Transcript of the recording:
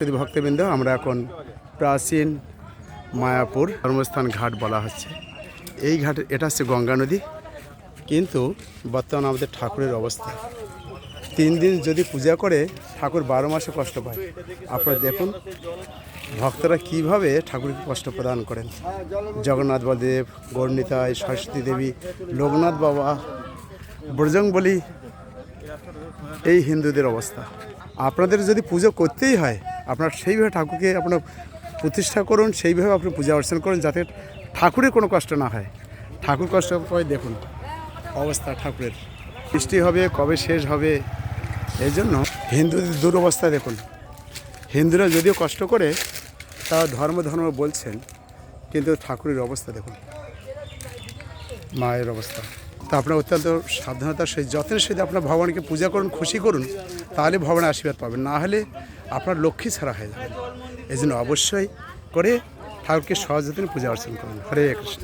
যদি ভক্তবৃন্দ, আমরা এখন প্রাচীন মায়াপুর ধর্মস্থান ঘাট বলা হচ্ছে। এই ঘাটে এটা হচ্ছে গঙ্গা নদী, কিন্তু বর্তমানে আমাদের ঠাকুরের অবস্থা 3 দিন যদি পূজা করে ঠাকুর 12 মাসে কষ্ট পায়। আপনারা দেখুন ভক্তরা কিভাবে ঠাকুরকে কষ্ট প্রদান করেন। জগন্নাথ বলদেব, গৌরনিতাই, সরস্বতী দেবী, লোকনাথ বাবা, বজরংবলী, এই হিন্দুদের অবস্থা। আপনাদের যদি পুজো করতেই হয়, আপনার সেইভাবে ঠাকুরকে আপনার প্রতিষ্ঠা করুন, সেইভাবে আপনি পূজা অর্চনা করুন, যাতে ঠাকুরের কোনো কষ্ট না হয়। ঠাকুর কষ্ট পায়, দেখুন অবস্থা ঠাকুরের। বৃষ্টি হবে, কবে শেষ হবে, এই জন্য হিন্দুদের দুরবস্থা দেখুন। হিন্দুরা যদিও কষ্ট করে, তা ধর্ম বলছেন, কিন্তু ঠাকুরের অবস্থা দেখুন, মায়ের অবস্থা। তা আপনার অত্যন্ত সাবধানতার সহিত যত্নের সহিত আপনার ভগবানকে পূজা করুন, খুশি করুন, তাহলে ভগবানের আশীর্বাদ পাবেন। না হলে আপনার লক্ষ্মী ছাড়া হয়ে যাবে। এই জন্য অবশ্যই করে ঠাকুরকে সযত্নে পূজা অর্চনা করুন। হরে কৃষ্ণ।